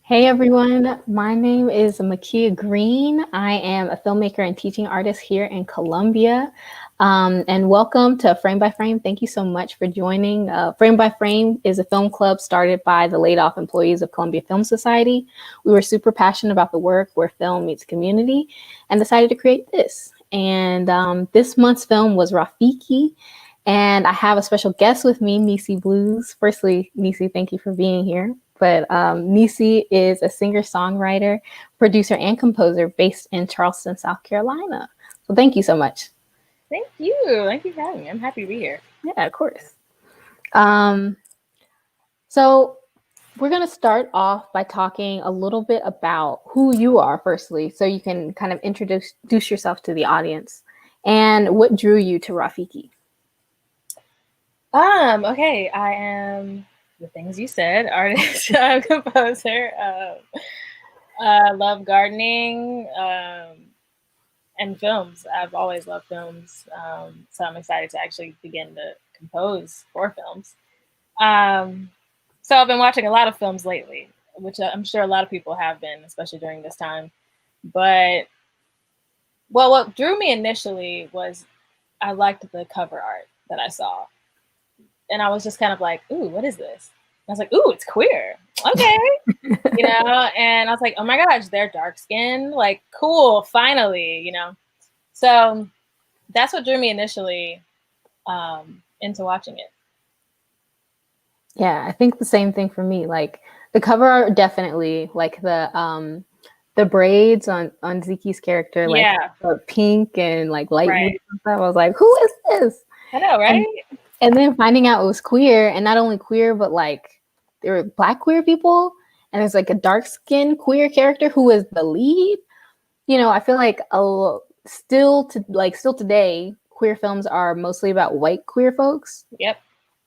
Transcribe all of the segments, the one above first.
Hey everyone, my name is Mahkia Greene. I am a filmmaker and teaching artist here in Colombia. And welcome to Frame by Frame. Thank you so much for joining. Frame by Frame is a film club started by the laid off employees of Columbia Film Society. We were super passionate about the work where film meets community and decided to create this. And this month's film was Rafiki. And I have a special guest with me, Nisi Blues. Firstly, Nisi, thank you for being here. But Nisi is a singer-songwriter, producer, and composer based in Charleston, South Carolina. So thank you so much. Thank you. Thank you for having me. I'm happy to be here. Yeah, of course. Um, so we're going to start off by talking a little bit about who you are, firstly, so you can kind of introduce yourself to the audience and what drew you to Rafiki. Okay, I am the things you said, artist, composer. Love gardening and films. I've always loved films, so I'm excited to actually begin to compose for films. So I've been watching a lot of films lately, which I'm sure a lot of people have been, especially during this time. But what drew me initially was I liked the cover art that I saw, and I was just kind of like, "Ooh, what is this?" And I was like, "Ooh, it's queer." Okay, and I was like, "Oh my gosh, they're dark skinned. Like, cool, finally." So that's what drew me initially into watching it. Yeah, I think the same thing for me. Like the cover art definitely, like the braids on Ziki's character, like Yeah, pink and like light blue right. and stuff. I was like, who is this? I know, And right? and then finding out it was queer, and not only queer, but like there were Black queer people, and there's like a dark skinned queer character who is the lead. I feel like still today, queer films are mostly about white queer folks. Yep.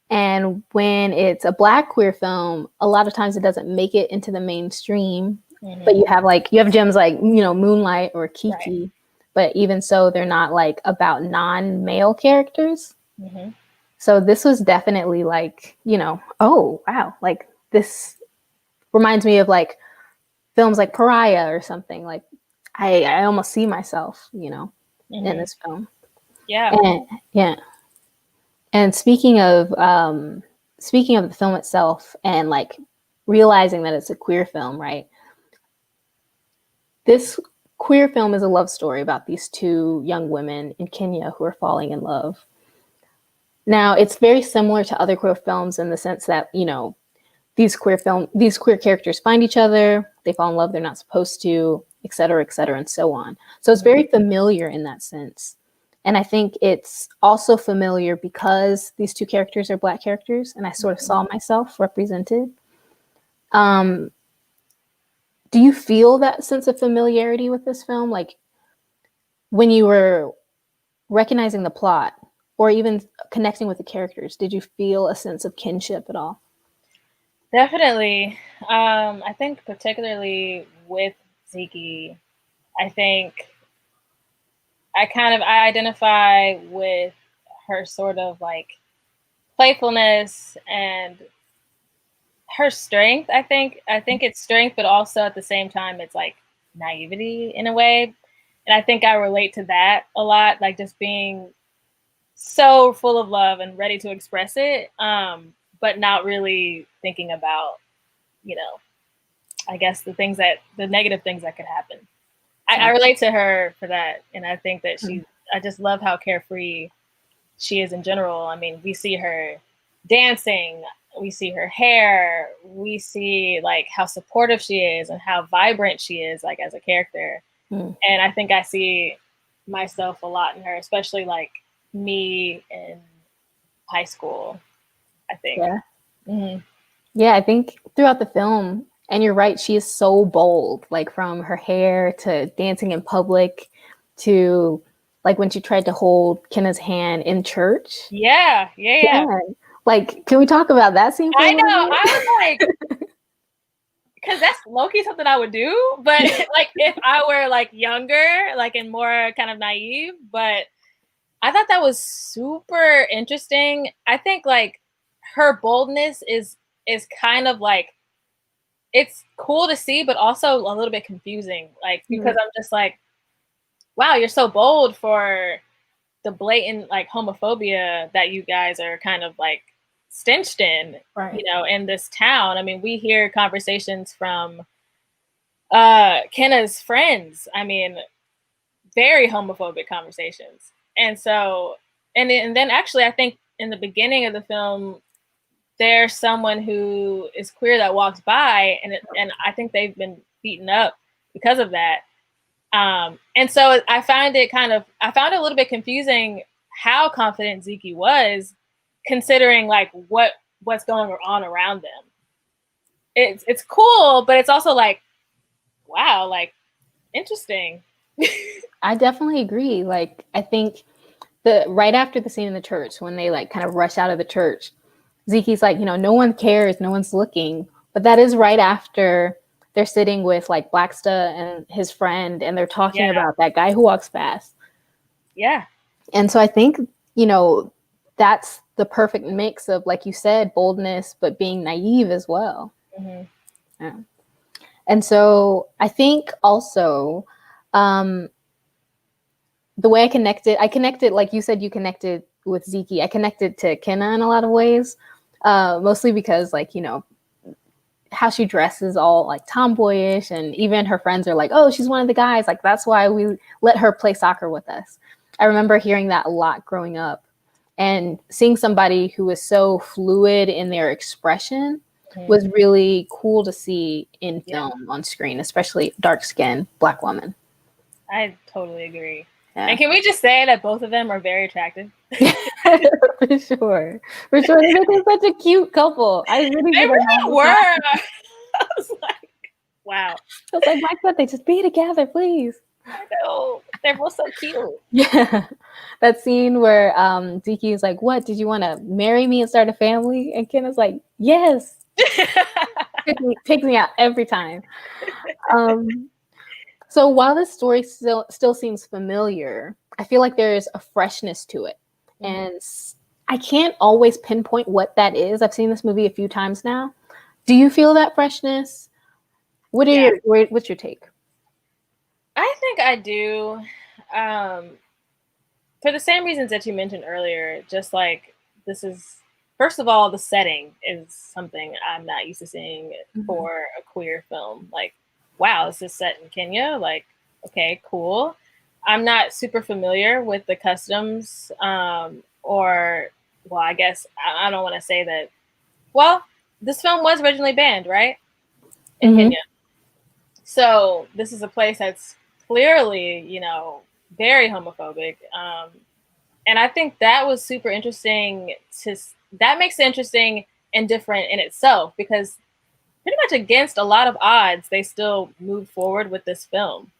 And when it's a Black queer film, a lot of times it doesn't make it into the mainstream. But Mm-hmm. you have gems like Moonlight or Right. Kiki, but even so, they're not like about non-male characters. Mm-hmm. So this was definitely like oh wow, like this reminds me of like films like Pariah or something. Like I almost see myself in Mm-hmm. this film. Yeah. And yeah. And speaking of the film itself and like realizing that it's a queer film, right? This queer film is a love story about these two young women in Kenya who are falling in love. Now, it's very similar to other queer films in the sense that, these queer characters find each other, they fall in love, they're not supposed to, et cetera, and so on. So it's Mm-hmm. very familiar in that sense. And I think it's also familiar because these two characters are Black characters, and I sort of saw myself represented. Um, do you feel that sense of familiarity with this film? Like when you were recognizing the plot or even connecting with the characters, did you feel a sense of kinship at all? Definitely. I think particularly with Ziki, I think I identify with her sort of like playfulness and her strength. I think it's strength, but also at the same time it's like naivety in a way. And I think I relate to that a lot, like just being so full of love and ready to express it, but not really thinking about, you know, I guess the negative things that could happen. I Exactly. relate to her for that, and I think that I just love how carefree she is in general. I mean, we see her dancing, we see her hair, we see like how supportive she is and how vibrant she is, like as a character. Mm. And I think I see myself a lot in her, especially like me in high school, I think. Yeah. Mm-hmm. Yeah, I think throughout the film, and you're right, she is so bold, like from her hair to dancing in public to like when she tried to hold Kenna's hand in church. Yeah, yeah, yeah. Yeah. Like, can we talk about that scene for a I little know. I bit? was like, because that's low-key something I would do, but like if I were like younger, like and more kind of naive, but I thought that was super interesting. I think like her boldness is kind of like it's cool to see, but also a little bit confusing. Like, because I'm just like, wow, you're so bold for the blatant like homophobia that you guys are kind of like stenched in, Right. in this town. I mean, we hear conversations from Kenna's friends. I mean, very homophobic conversations. And so, and then actually, I think in the beginning of the film, there's someone who is queer that walks by, and I think they've been beaten up because of that. And so I found it a little bit confusing how confident Zeke was, considering like what's going on around them. It's cool, but it's also like, wow, like interesting. I definitely agree. Like, I think the right after the scene in the church, when they like kind of rush out of the church, Zeke's like, no one cares, no one's looking. But that is right after they're sitting with like Blacksta and his friend, and they're talking about that guy who walks fast. Yeah. And so I think, that's the perfect mix of, like you said, boldness, but being naive as well. Mm-hmm. Yeah. And so I think also, the way I connected, like you said, you connected with Zeke. I connected to Kenna in a lot of ways, mostly because, like, how she dresses all like tomboyish, and even her friends are like, oh, she's one of the guys. Like, that's why we let her play soccer with us. I remember hearing that a lot growing up, and seeing somebody who was so fluid in their expression was really cool to see in film on screen, especially dark-skinned Black woman. I totally agree. Yeah. And can we just say that both of them are very attractive? For sure. They're such a cute couple. They really were. I was like, wow. I was like, why can't they just be together, please? I know. They're both so cute. Yeah. That scene where Zeke is like, what? Did you want to marry me and start a family? And Ken is like, yes. Picks me out every time. So while this story still seems familiar, I feel like there's a freshness to it. And I can't always pinpoint what that is. I've seen this movie a few times now. Do you feel that freshness? What's your take? I think I do. For the same reasons that you mentioned earlier, just like this is, first of all, the setting is something I'm not used to seeing for a queer film. Like, wow, this is set in Kenya. Like, okay, cool. I'm not super familiar with the customs, or, well, I guess I don't want to say that. Well, this film was originally banned, right? In Kenya. So this is a place that's clearly, very homophobic. And I think that was super interesting that makes it interesting and different in itself, because pretty much against a lot of odds, they still moved forward with this film.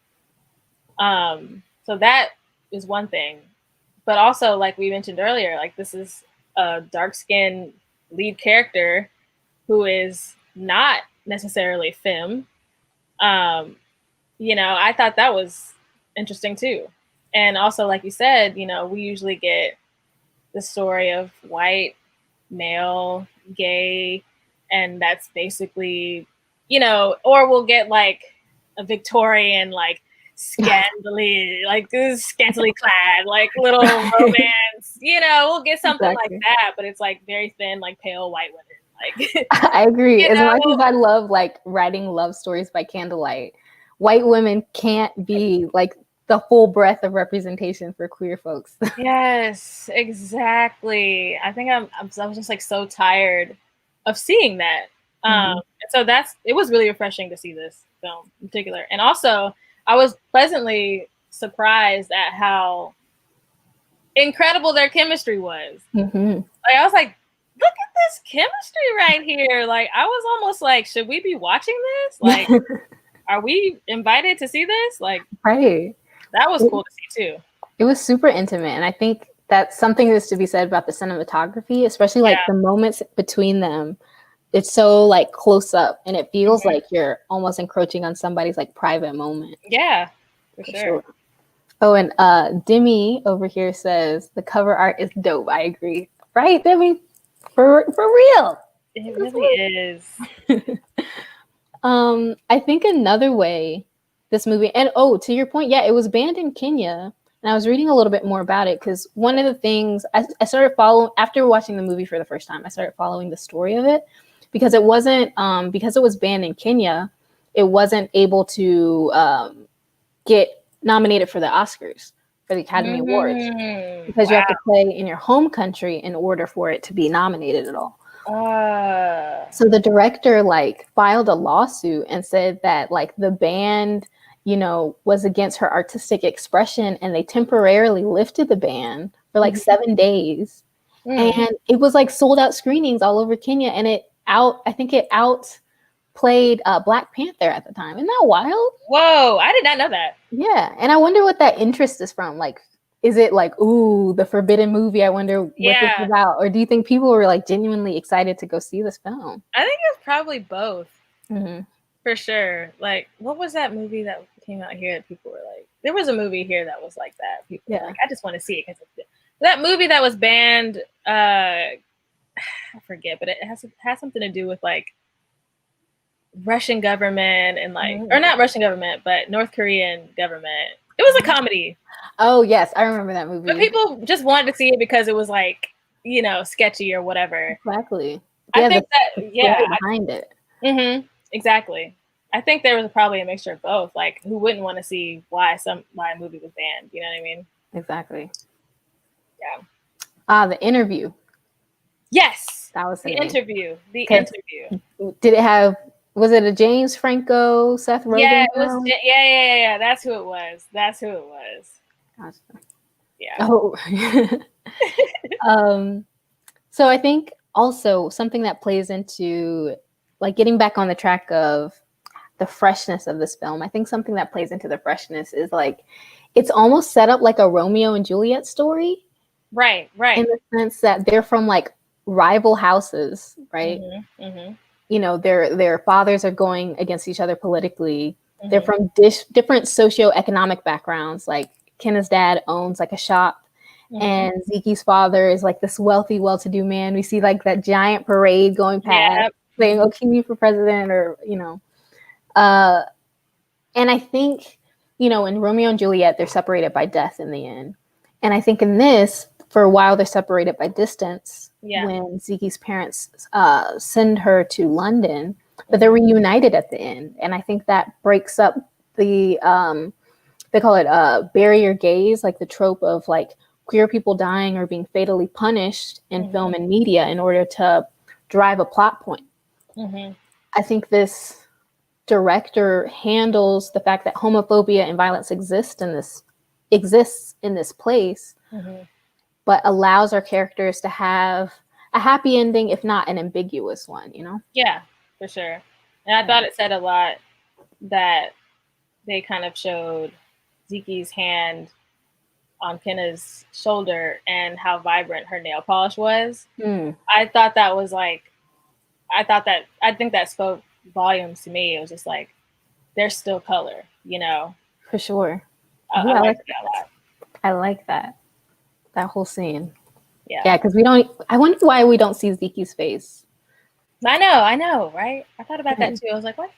So that is one thing. But also, like we mentioned earlier, like this is a dark-skinned lead character who is not necessarily femme. I thought that was interesting too. And also, like you said, we usually get the story of white, male, gay, and that's basically, or we'll get like a Victorian, like scantily clad, like little romance, we'll get something like that, but it's like very thin, like pale white women. Like, I agree. As much as I love like writing love stories by candlelight, white women can't be like the full breadth of representation for queer folks. Yes, exactly. I think I was just like so tired of seeing that. So it was really refreshing to see this film in particular. And also I was pleasantly surprised at how incredible their chemistry was. Like, I was like, look at this chemistry right here. Like, I was almost like, should we be watching this? Like, are we invited to see this? Like, right. That was cool to see too. It was super intimate. And I think that's something that's to be said about the cinematography, especially like the moments between them. It's so like close up, and it feels like you're almost encroaching on somebody's like private moment. Yeah, for sure. Oh, and Demi over here says the cover art is dope. I agree. Right, Demi? For real. It really is. I think another way this movie, and to your point, yeah, it was banned in Kenya. And I was reading a little bit more about it because one of the things I started following after watching the movie for the first time, I started following the story of it because it wasn't, because it was banned in Kenya, it wasn't able to get nominated for the Oscars, for the Academy Awards, because you have to Wow. play in your home country in order for it to be nominated at all. Uh, So the director like filed a lawsuit and said that like the band, was against her artistic expression, and they temporarily lifted the ban for like 7 days. mm. And it was like sold out screenings all over Kenya, and I think it outplayed Black Panther at the time. Isn't that wild? Whoa, I did not know that. Yeah, and I wonder what that interest is from. Like, is it like, ooh, the forbidden movie? I wonder what this is Yeah, about. Or do you think people were like genuinely excited to go see this film? I think it's probably both Mm-hmm. for sure. Like, what was that movie that came out here that people were like? There was a movie here that was like that. People were Yeah. like, I just want to see it because that movie that was banned. I forget, but it has something to do with like Russian government and like, or not Russian government, but North Korean government. It was a comedy. Oh yes, I remember that movie. But people just wanted to see it because it was like, sketchy or whatever. Exactly. I Yeah, think the that, story yeah. behind it. Exactly. I think there was probably a mixture of both. Like, who wouldn't want to see why a movie was banned? You know what I mean? Exactly. Yeah. The Interview. Yes. That was The name. interview. The interview. Did it have? Was it a James Franco, Seth Yeah, Rogen it was. film? Yeah. That's who it was. That's who it was. Gotcha. Yeah. Oh. So I think also something that plays into like getting back on the track of the freshness of this film. I think something that plays into the freshness is like it's almost set up like a Romeo and Juliet story. Right. In the sense that they're from like rival houses, right? Their fathers are going against each other politically. They're from different socioeconomic backgrounds. Like Kenna's dad owns like a shop, and Zeke's father is like this wealthy, well-to-do man. We see like that giant parade going past, saying "Okini for president," or and I think in Romeo and Juliet they're separated by death in the end, and I think in this, for a while they're separated by distance. When Zeke's parents send her to London, but they're reunited at the end, and I think that breaks up the they call it barrier gaze, like the trope of like queer people dying or being fatally punished in film and media in order to drive a plot point. I think this director handles the fact that homophobia and violence exists in this place, but allows our characters to have a happy ending, if not an ambiguous one, Yeah, for sure. And I thought it said a lot that they kind of showed Zeke's hand on Kenna's shoulder and how vibrant her nail polish was. I thought that was like, I think that spoke volumes to me. It was just like, there's still color, For sure. I like that a lot. I like that whole scene. Yeah, because I wonder why we don't see Zeke's face. I know, right? I thought about that too. I was like, what?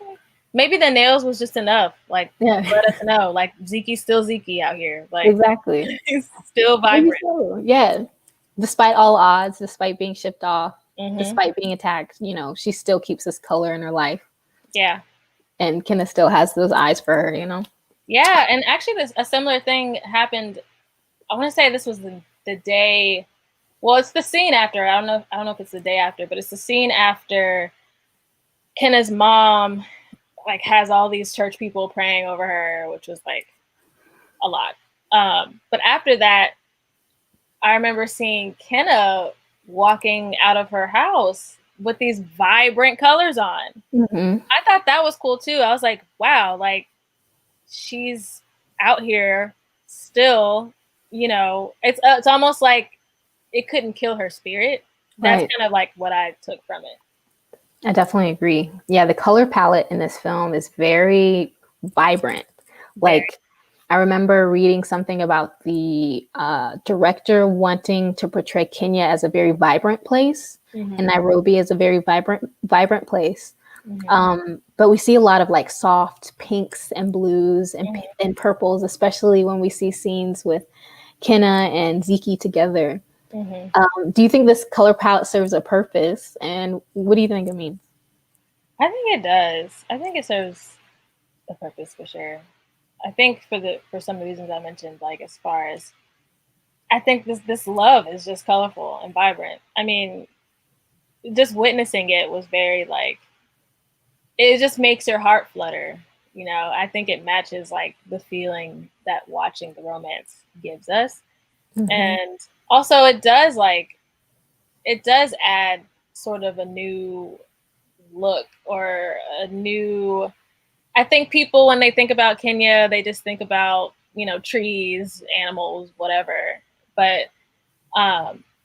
Maybe the nails was just enough. Like, let us know. Like, Zeke's still Zeke out here. Like, exactly. He's still vibrant. So. Yeah. Despite all odds, despite being shipped off, despite being attacked, she still keeps this color in her life. Yeah. And Kenna still has those eyes for her, Yeah, and actually a similar thing happened. I want to say this was the day. Well, it's the scene after. I don't know if it's the day after, but it's the scene after Kenna's mom like has all these church people praying over her, which was like a lot. But after that, I remember seeing Kenna walking out of her house with these vibrant colors on. I thought that was cool too. I was like, wow, like she's out here still, it's almost like it couldn't kill her spirit. That's kind of like what I took from it. I definitely agree. Yeah, the color palette in this film is very vibrant. Like, I remember reading something about the director wanting to portray Kenya as a very vibrant place, and Nairobi as a very vibrant place. Mm-hmm. But we see a lot of like soft pinks and blues Mm-hmm. and purples, especially when we see scenes with Kenna and Zeke together. Mm-hmm. Do you think this color palette serves a purpose? And what do you think it means? I think it does. I think it serves a purpose for sure. I think for some of the reasons I mentioned, like as far as I think this love is just colorful and vibrant. I mean, just witnessing it was very like it just makes your heart flutter. You know, I think it matches like the feeling that watching the romance gives us. Mm-hmm. And also it does add sort of a new look or a new I think people when they think about Kenya, they just think about, you know, trees, animals, whatever. But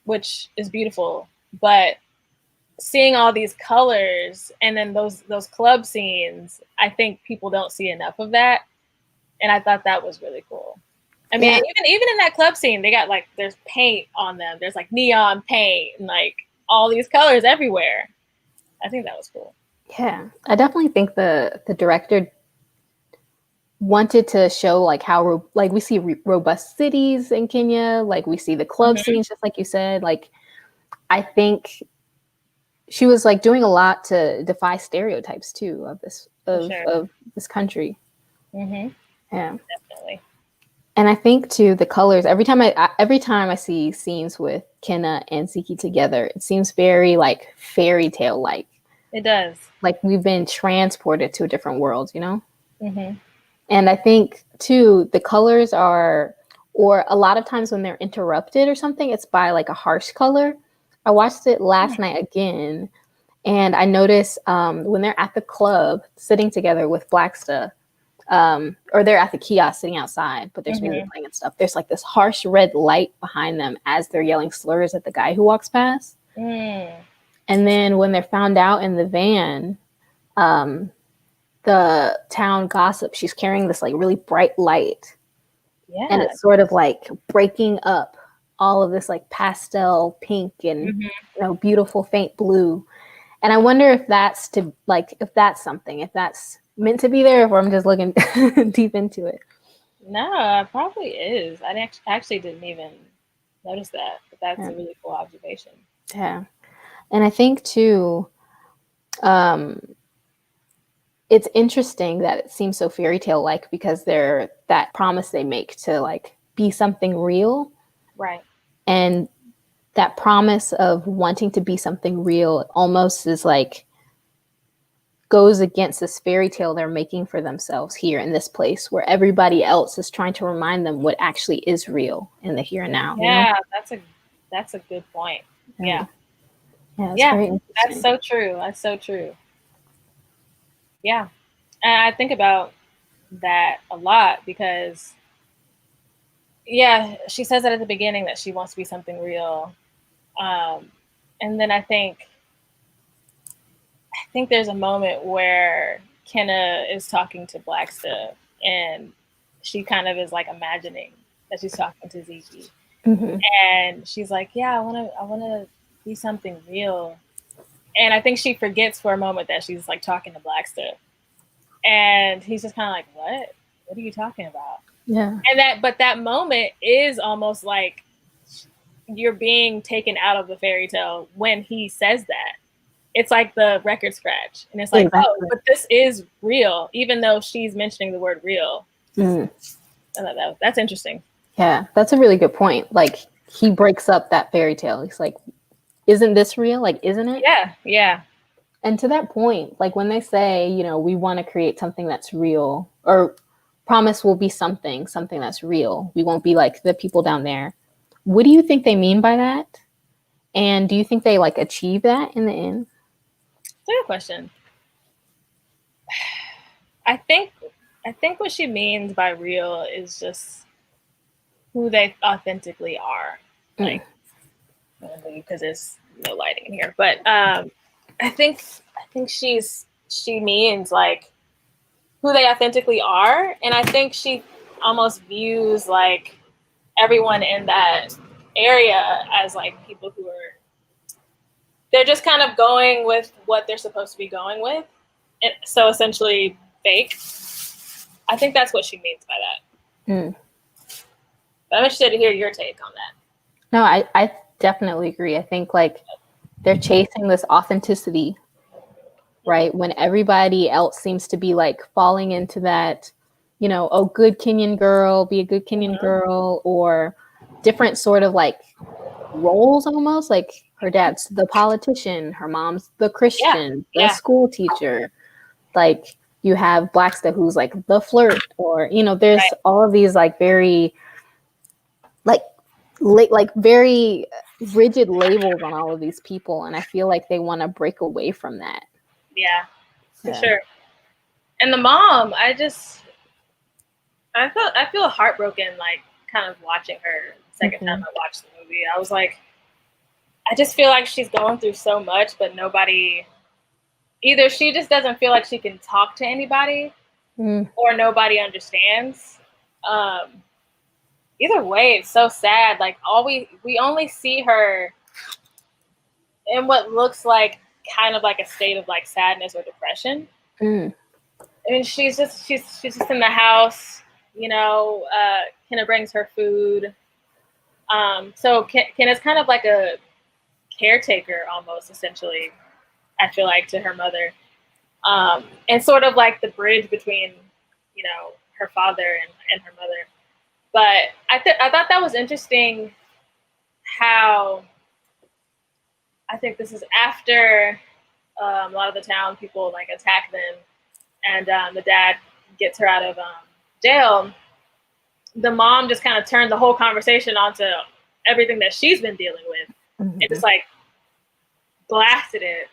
which is beautiful. But seeing all these colors and then those club scenes, I think people don't see enough of that. And I thought that was really cool. I mean, Yeah, even in that club scene, they got like there's paint on them. There's like neon paint and like all these colors everywhere. I think that was cool. yeah. I definitely think the director wanted to show like how like we see robust cities in Kenya, like we see the club Mm-hmm. scenes, just like you said. Like I think she was like doing a lot to defy stereotypes too of this For sure. of this country. Mm-hmm. Yeah. Definitely. And I think too the colors. Every time I see scenes with Kenna and Siki together, it seems very like fairy tale like. It does. Like we've been transported to a different world, you know? Mm-hmm. And I think too the colors are, or a lot of times when they're interrupted or something, it's by like a harsh color. I watched it last night again, and I noticed when they're at the club sitting together with Blacksta, or they're at the kiosk sitting outside, but there's music Mm-hmm. playing and stuff. There's like this harsh red light behind them as they're yelling slurs at the guy who walks past. Mm. And then when they're found out in the van, um, the town gossip, she's carrying this like really bright light, and Yeah. it's sort of like breaking up all of this like pastel pink and Mm-hmm. beautiful faint blue. And I wonder if that's to like if that's something, if that's meant to be there, if I'm just looking deep into it. No, it probably is. Actually didn't even notice that, but that's Yeah. a really cool observation. Yeah. And I think too, um, it's interesting that it seems so fairy tale like because they're that promise they make to like be something real, Right. and that promise of wanting to be something real almost is like goes against this fairy tale they're making for themselves here in this place where everybody else is trying to remind them what actually is real in the here and now, you know? Yeah, that's a good point. Yeah, Yeah. yeah, it's Yeah, very that's interesting. so true. That's so true. Yeah. And I think about that a lot because yeah, she says that at the beginning that she wants to be something real. Um, and then I think there's a moment where Kenna is talking to Blackstuff and she kind of is like imagining that she's talking to Zeke. Hmm. And she's like, yeah, I wanna be something real. And I think she forgets for a moment that she's like talking to Blackstuff. And he's just kinda like, what? What are you talking about? Yeah, And that moment is almost like you're being taken out of the fairy tale when he says that. It's like the record scratch. And it's like, oh, exactly. but this is real, even though she's mentioning the word real. Mm. That's interesting. Yeah, that's a really good point. Like he breaks up that fairy tale. He's like, isn't this real? Like, isn't it? Yeah, yeah. And to that point, like when they say, we want to create something that's real, or promise will be something that's real. We won't be like the people down there. What do you think they mean by that? And do you think they like achieve that in the end? It's a good question. I think I think what she means by real is just who they authentically are. Mm. Like because there's no lighting in here. But I think she means like who they authentically are. And I think she almost views like everyone in that area as like people who are they're just kind of going with what they're supposed to be going with. so essentially fake. I think that's what she means by that. Mm. But I'm interested to hear your take on that. No, I definitely agree. I think like they're chasing this authenticity, right? When everybody else seems to be like falling into that, you know, oh, good Kenyan girl, be a good Kenyan girl, or different sort of like roles almost. Like her dad's the politician, her mom's the Yeah, Christian, the yeah, school teacher. Like you have Blacksta who's like the flirt, or you know, there's right. all of these like very like like very rigid labels on all of these people, and I feel like they want to break away from that. Yeah, for Yeah. sure. And the mom, I feel heartbroken, like kind of watching her the second time Mm-hmm. I watched the movie. I was like, I just feel like she's going through so much, but nobody, either she just doesn't feel like she can talk to anybody, Mm. or nobody understands. Um, Either way, it's so sad. Like we only see her in what looks like kind of like a state of like sadness or depression. Mm. I mean, she's just in the house. Kenna brings her food. So Kenna's kind of like a caretaker almost, essentially. I feel like to her mother, and sort of like the bridge between her father and her mother. But I thought that was interesting how I think this is after a lot of the town people like attack them, and the dad gets her out of jail. The mom just kind of turned the whole conversation onto everything that she's been dealing with, and Mm-hmm. just like blasted it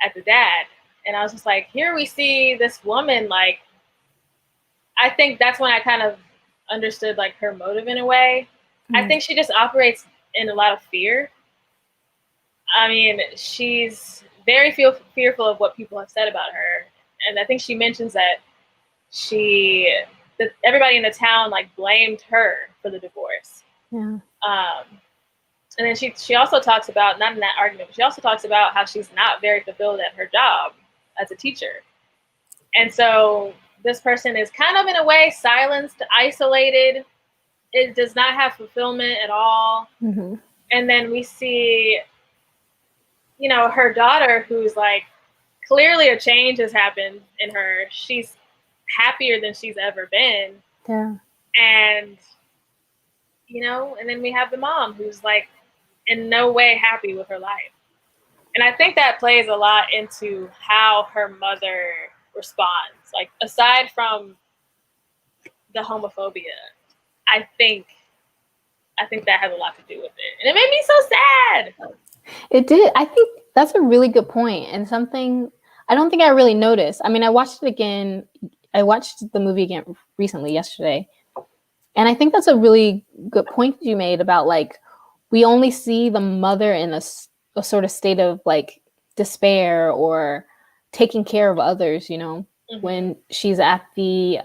at the dad. And I was just like, here we see this woman. Like, I think that's when I kind of understood like her motive in a way. I Mm. think she just operates in a lot of fear. I mean, she's very fearful of what people have said about her, and I think she mentions that that everybody in the town like blamed her for the divorce. Yeah. And then she also talks about, not in that argument, but she also talks about how she's not very fulfilled at her job as a teacher, and so this person is kind of in a way silenced, isolated. It does not have fulfillment at all. Mm-hmm. And then we see her daughter, who's like, clearly a change has happened in her. She's happier than she's ever been. Yeah. And and then we have the mom, who's like in no way happy with her life. And I think that plays a lot into how her mother responds. Like, aside from the homophobia, I think that has a lot to do with it. And it made me so sad. It did. I think that's a really good point, and something I don't think I really noticed. I mean, I watched it again. I watched the movie again recently, yesterday, and I think that's a really good point you made about like we only see the mother in a sort of state of like despair or taking care of others, you know, Mm-hmm. when she's at the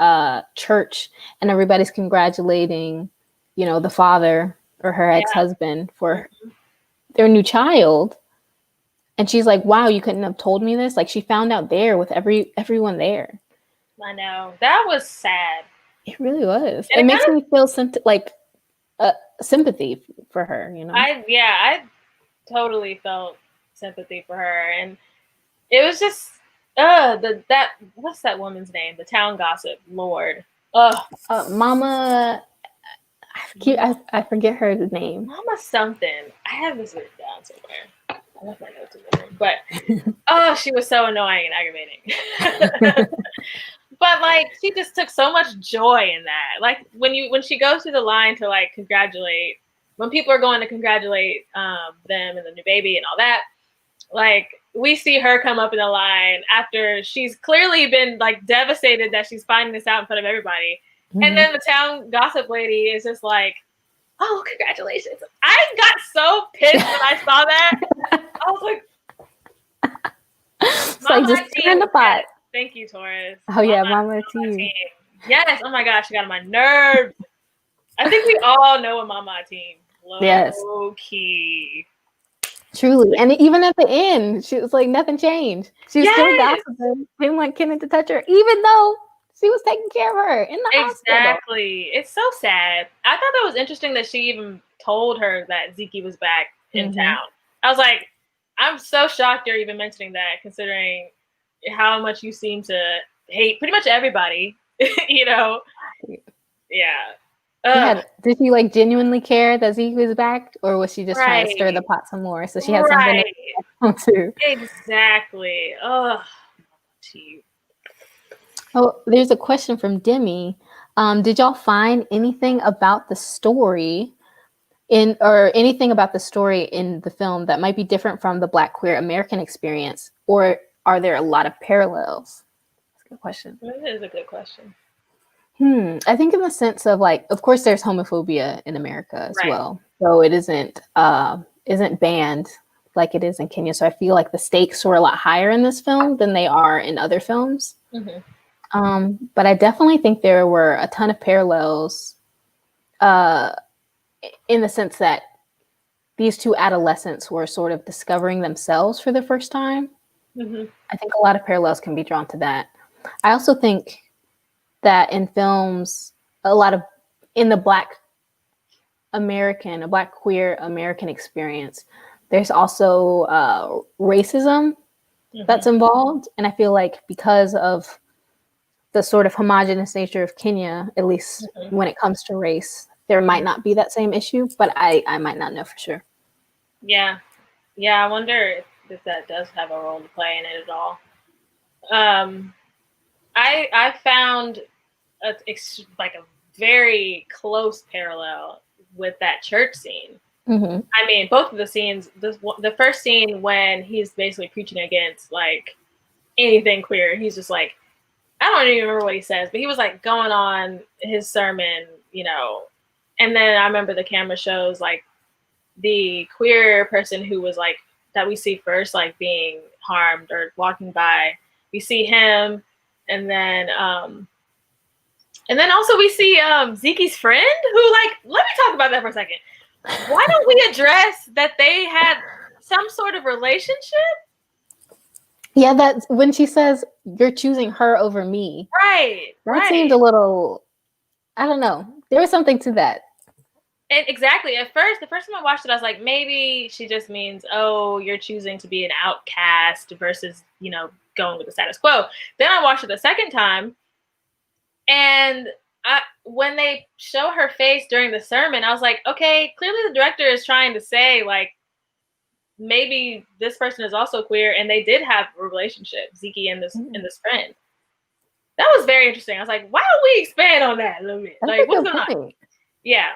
church and everybody's congratulating, you know, the father or her ex-husband for their new child. And she's like, wow, you couldn't have told me this. Like she found out there with everyone there. I know. That was sad. It really was. And it makes kinda, me feel like sympathy for her, you know? I totally felt sympathy for her. And it was just that what's that woman's name? The town gossip, Lord. Mama, I forget her name. Mama something. I have this written down somewhere. I left my notes in the room. But she was so annoying and aggravating. But like she just took so much joy in that. Like when she goes through the line to like congratulate, when people are going to congratulate them and the new baby and all that, like we see her come up in the line after she's clearly been like devastated that she's finding this out in front of everybody. Mm-hmm. And then the town gossip lady is just like, oh, congratulations. I got so pissed when I saw that. I was like, it's like, just turn the pot. Yes. Thank you, Taurus. Oh, yeah, Mama team. Yes. Oh my gosh, she got on my nerves. I think we all know a Mama team. Low yes. key. Truly. And even at the end, she was like, nothing changed. She was still Yes, gossiping, didn't want Kenneth to touch her, even though she was taking care of her in the hospital. exactly. It's so sad. I thought that was interesting that she even told her that Zeke was back in town. I was like, I'm so shocked you're even mentioning that, considering how much you seem to hate pretty much everybody. You know? Yeah. Ugh. Did she like genuinely care that Zeke was back, or was she just trying to stir the Right. pot some more so she had something to Right. on to? Exactly. Ugh. Oh, there's a question from Demi. Did y'all find anything about the story or anything about the story in the film that might be different from the Black queer American experience, or are there a lot of parallels? That's a good question. That is a good question. I think in the sense of like, of course, there's homophobia in America as Right. well, so it isn't banned like it is in Kenya. So I feel like the stakes were a lot higher in this film than they are in other films. But I definitely think there were a ton of parallels in the sense that these two adolescents were sort of discovering themselves for the first time. I think a lot of parallels can be drawn to that. I also think that in films, a lot of in the Black queer American experience, there's also racism that's involved. And I feel like because of the sort of homogenous nature of Kenya, at least when it comes to race, there might not be that same issue, but I might not know for sure. Yeah. Yeah, I wonder if that does have a role to play in it at all. I found like a very close parallel with that church scene. I mean, both of the scenes. The first scene when he's basically preaching against like anything queer. He's just like, I don't even remember what he says, but he was like going on his sermon, you know. And then I remember the camera shows like the queer person who was like that we see first, like being harmed or walking by. We see him, and then also we see Zeke's friend who, like, let me talk about that for a second. Why don't we address that they had some sort of relationship? Yeah, that's when she says you're choosing her over me. Right, That seemed a little, I don't know. There was something to that. And exactly. At first, the first time I watched it, I was like, maybe she just means, oh, you're choosing to be an outcast versus, you know, going with the status quo. Then I watched it the second time, and when they show her face during the sermon, I was like, okay, clearly the director is trying to say, like, maybe this person is also queer, and they did have a relationship, Zeke and this friend. That was very interesting. I was like, why don't we expand on that a little bit? That's Like, a what's good going on? point. Yeah.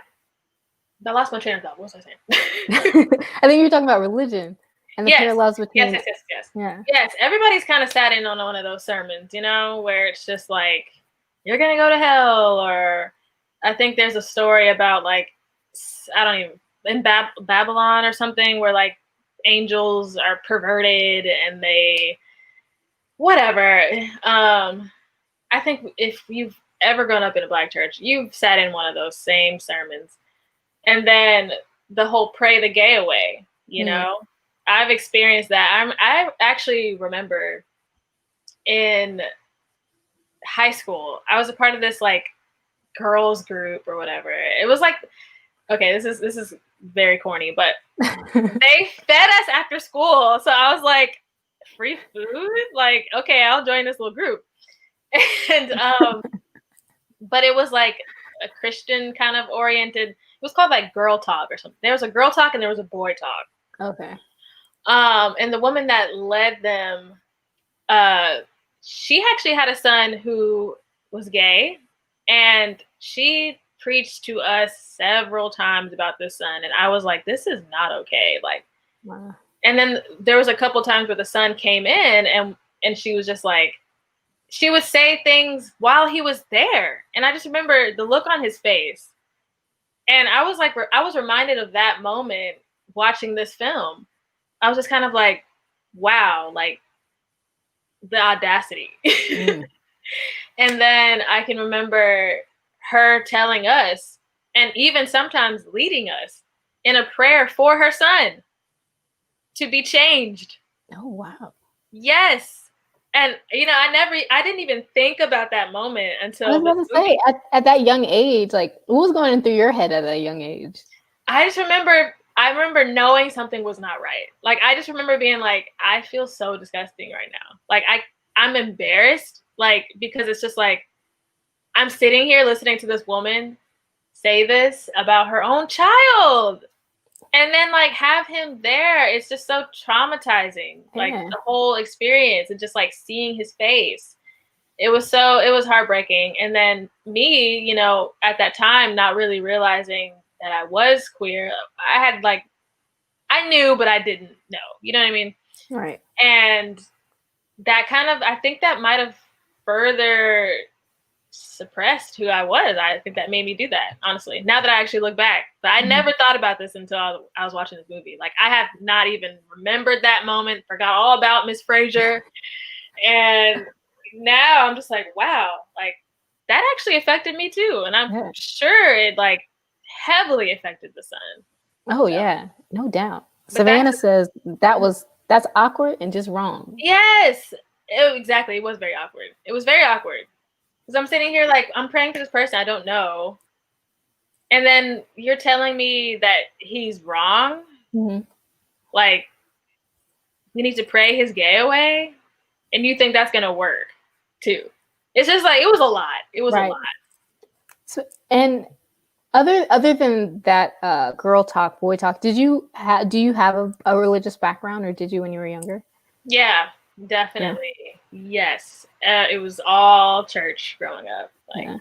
I lost my train of thought. What was I saying? I think you're talking about religion and the parallels between. Yes. Yes, everybody's kind of sat in on one of those sermons, you know, where it's just like, you're going to go to hell. Or I think there's a story about, like, I don't even, in Babylon or something, where, like, angels are perverted and they, whatever. I think if you've ever grown up in a Black church, you've sat in one of those same sermons. And then the whole pray the gay away, you know? I've experienced that. I actually remember in high school, I was a part of this like girls group or whatever. It was like, okay, this is very corny, but they fed us after school. So I was like, free food? Like, okay, I'll join this little group. And but it was like a Christian kind of oriented. It was called like Girl Talk or something. There was a girl talk and there was a boy talk. Okay. And the woman that led them, she actually had a son who was gay, and she preached to us several times about this son, and I was like, this is not okay. Like, wow. And then there was a couple times where the son came in, and she was just like, she would say things while he was there, and I just remember the look on his face, and I was like, I was reminded of that moment watching this film. I was just kind of like, wow, like the audacity. And then I can remember her telling us, and even sometimes leading us in a prayer for her son. to be changed. Oh, wow. Yes. And I didn't even think about that moment I was until this about to say, movie. at that young age, like, what was going through your head at that young age? I remember knowing something was not right. Like, I just remember being like, I feel so disgusting right now. Like, I'm embarrassed, like, because it's just like, I'm sitting here listening to this woman say this about her own child. And then, like, have him there. It's just so traumatizing. Like, Yeah. the whole experience and just like seeing his face. It was heartbreaking. And then me, at that time, not really realizing that I was queer. I knew, but I didn't know. You know what I mean? Right. And that I think that might have further suppressed who I was. I think that made me do that, honestly. Now that I actually look back. But I never thought about this until I was watching this movie. Like, I have not even remembered that moment, forgot all about Miss Fraser. And now I'm just like, wow, like, that actually affected me too. And I'm Yeah. sure it, like, heavily affected the son. Oh, yeah. No doubt. But Savannah says that's awkward and just wrong. yes, exactly. It was very awkward. It was very awkward. Because I'm sitting here like, I'm praying for this person I don't know. And then you're telling me that he's wrong. Mm-hmm. Like, we need to pray his gay away. And you think that's going to work too. It's just like, it was a lot. It was a Right. lot. So, and other than that girl talk, boy talk, do you have a religious background, or did you when you were younger? Yeah, definitely. Yeah. Yes. It was all church growing up. Like, Yeah.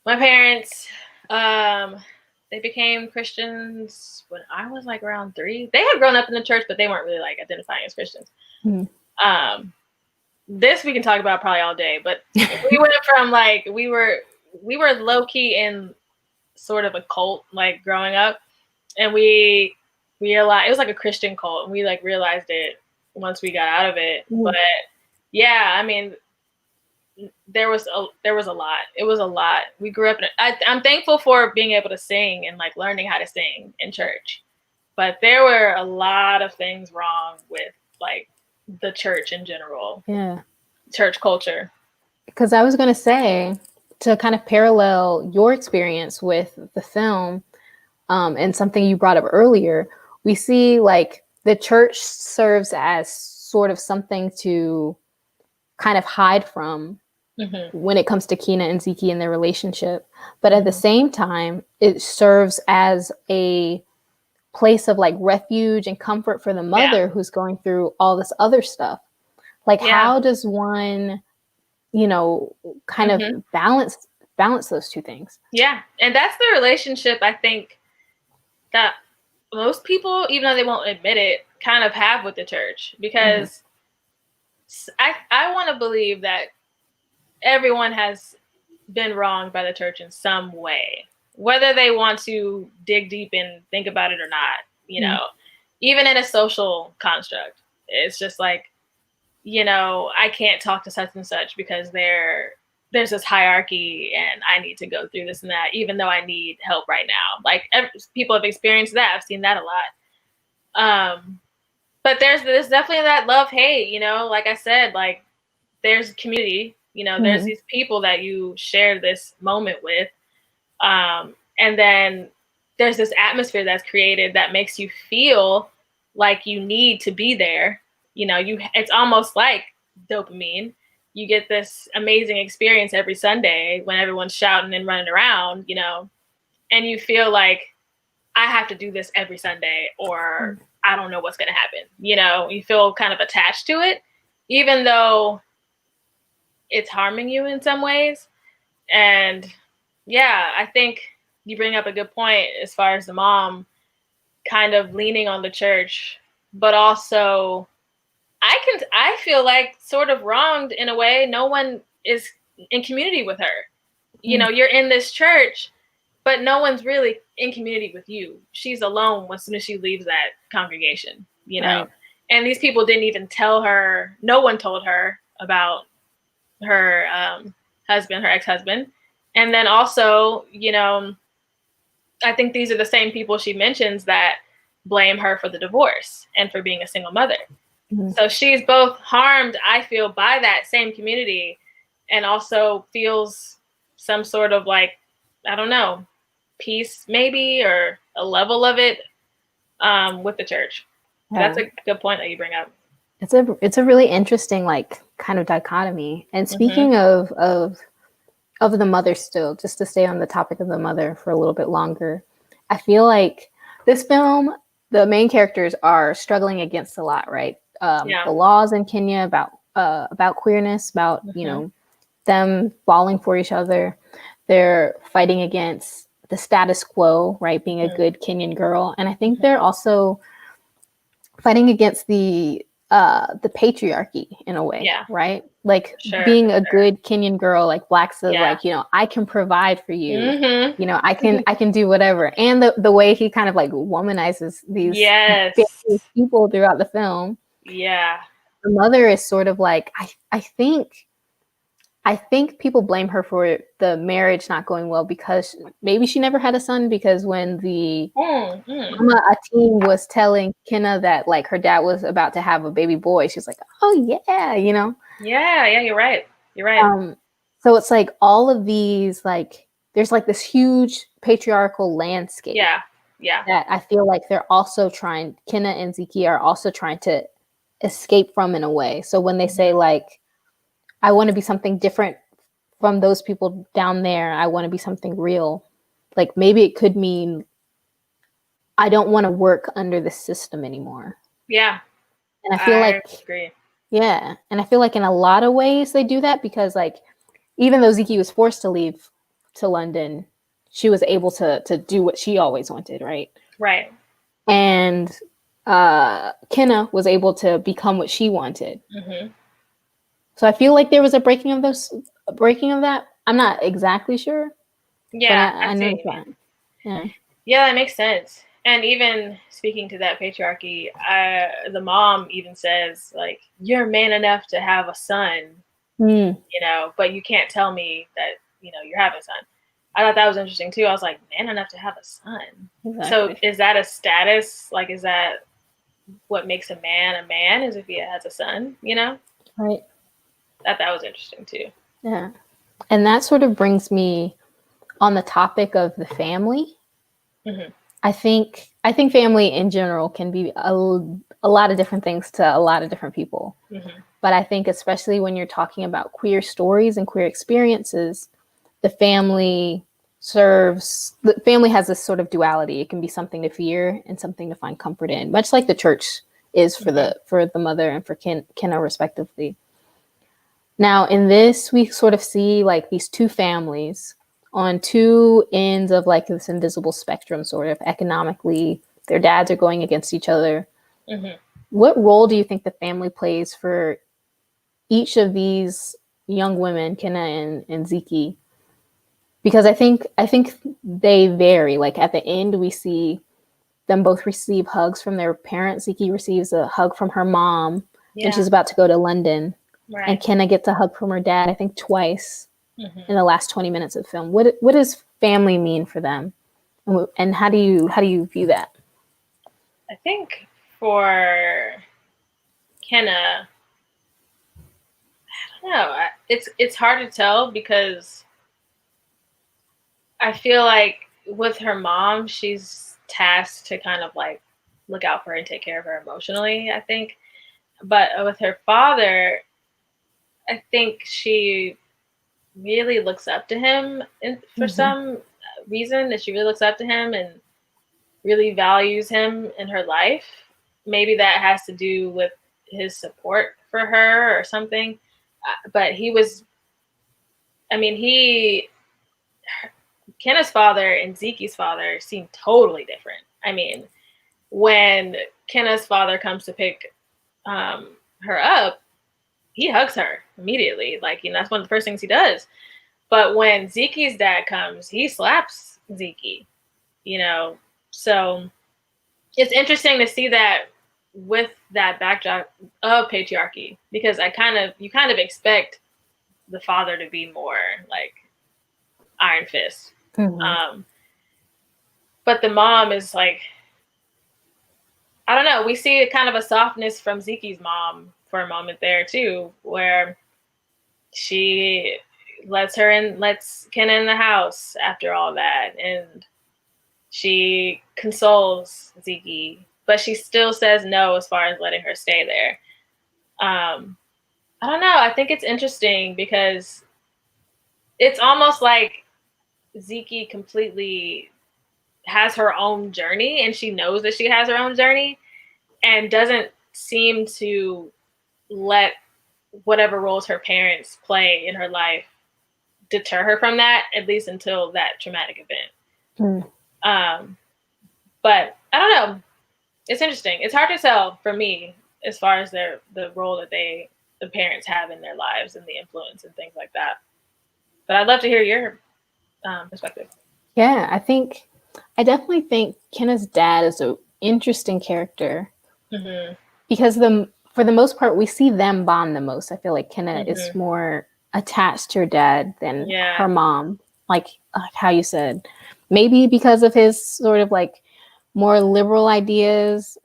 my parents, they became Christians when I was like around 3. They had grown up in the church, but they weren't really like identifying as Christians. Mm-hmm. This we can talk about probably all day, but we went from like, we were low key in sort of a cult, like, growing up, and we realized it was like a Christian cult, and we like realized it once we got out of it. Mm-hmm. But yeah, I mean, there was a lot. It was a lot. We grew up in I'm thankful for being able to sing and like learning how to sing in church, but there were a lot of things wrong with like the church in general. Yeah. Church culture. Because I was going to say, to kind of parallel your experience with the film, and something you brought up earlier, we see like the church serves as sort of something to kind of hide from when it comes to Keena and Zeke and their relationship. But at the same time, it serves as a place of like refuge and comfort for the mother who's going through all this other stuff. Like, how does one, kind of balance those two things? Yeah. And that's the relationship I think that most people, even though they won't admit it, kind of have with the church. Because I want to believe that everyone has been wronged by the church in some way, whether they want to dig deep and think about it or not, even in a social construct. It's just like, I can't talk to such and such because there's this hierarchy and I need to go through this and that, even though I need help right now. Like, people have experienced that. I've seen that a lot. But there's definitely that love-hate, like I said, like, there's community, there's these people that you share this moment with. And then there's this atmosphere that's created that makes you feel like you need to be there. It's almost like dopamine. You get this amazing experience every Sunday when everyone's shouting and running around, and you feel like, I have to do this every Sunday or I don't know what's going to happen. You feel kind of attached to it, even though it's harming you in some ways. And yeah, I think you bring up a good point as far as the mom kind of leaning on the church, but also I feel like sort of wronged in a way. No one is in community with her. You're in this church, but no one's really in community with you. She's alone as soon as she leaves that congregation, Right. And these people didn't even tell her. No one told her about her husband, her ex-husband. And then also, I think these are the same people she mentions that blame her for the divorce and for being a single mother. Mm-hmm. So she's both harmed, I feel, by that same community, and also feels some sort of like, I don't know, peace maybe, or a level of it with the church. Yeah. That's a good point that you bring up. It's a really interesting like kind of dichotomy. And speaking of the mother still, just to stay on the topic of the mother for a little bit longer, I feel like this film, the main characters are struggling against a lot, right? The laws in Kenya about queerness, about you know, them falling for each other. They're fighting against the status quo, right? Being a good Kenyan girl, and I think they're also fighting against the patriarchy in a way, right? Like being a good Kenyan girl, like Black says, like, you know, I can provide for you, you know, I can do whatever. And the way he kind of like womanizes these people throughout the film. Yeah. The mother is sort of like, I think people blame her for the marriage not going well because maybe she never had a son, because when the Mama Atim was telling Kenna that like her dad was about to have a baby boy, she's like, oh yeah, you know? Yeah, you're right. You're right. So it's like all of these, like, there's like this huge patriarchal landscape. Yeah. That I feel like they're also trying, Kenna and Ziki are also trying to escape from in a way. So when they say like, I want to be something different from those people down there, I want to be something real. Like maybe it could mean I don't want to work under the system anymore. Yeah. And I feel agree. Yeah. And I feel like in a lot of ways they do that because like, even though Ziki was forced to leave to London, she was able to do what she always wanted, right? Right. And Kenna was able to become what she wanted. So I feel like there was a breaking of that. I'm not exactly sure. Yeah, but I know that. Yeah, that makes sense. And even speaking to that patriarchy, the mom even says like, "You're man enough to have a son, you know, but you can't tell me that you know you're having a son." I thought that was interesting too. I was like, "Man enough to have a son." Exactly. So is that a status? Like, is that what makes a man? Is if he has a son? You know? Right. That was interesting too. Yeah, and that sort of brings me on the topic of the family. I think family in general can be a lot of different things to a lot of different people. But I think especially when you're talking about queer stories and queer experiences, the family has this sort of duality. It can be something to fear and something to find comfort in, much like the church is for the mother and for Kenna respectively. Now in this, we sort of see like these two families on two ends of like this invisible spectrum, sort of economically. Their dads are going against each other. What role do you think the family plays for each of these young women, Kenna and Ziki? Because I think they vary. Like at the end, we see them both receive hugs from their parents. Ziki receives a hug from her mom when she's about to go to London. Right. And Kenna gets a hug from her dad, I think twice in the last 20 minutes of the film. What does family mean for them? And how do you view that? I think for Kenna, I don't know. It's hard to tell because I feel like with her mom, she's tasked to kind of like look out for her and take care of her emotionally, I think. But with her father, I think she really looks up to him for some reason, that she really looks up to him and really values him in her life. Maybe that has to do with his support for her or something. But Kenna's father and Zeke's father seem totally different. I mean, when Kenna's father comes to pick her up, he hugs her immediately. Like, you know, that's one of the first things he does. But when Zeke's dad comes, he slaps Zeke, you know. So it's interesting to see that with that backdrop of patriarchy, because you kind of expect the father to be more like iron fist. But the mom is like I don't know. We see kind of a softness from Ziki's mom for a moment there too, where she lets Ken in the house after all that, and she consoles Ziki, but she still says no as far as letting her stay there. I don't know. I think it's interesting because it's almost like Ziki completely has her own journey, and she knows that she has her own journey, and doesn't seem to let whatever roles her parents play in her life deter her from that, at least until that traumatic event. Um, but I don't know. It's interesting. It's hard to tell for me as far as the role that the parents have in their lives and the influence and things like that. But I'd love to hear your perspective. Yeah, I definitely think Kenna's dad is an interesting character because for the most part we see them bond the most. I feel like Kenna is more attached to her dad than her mom, like how you said. Maybe because of his sort of like more liberal ideas,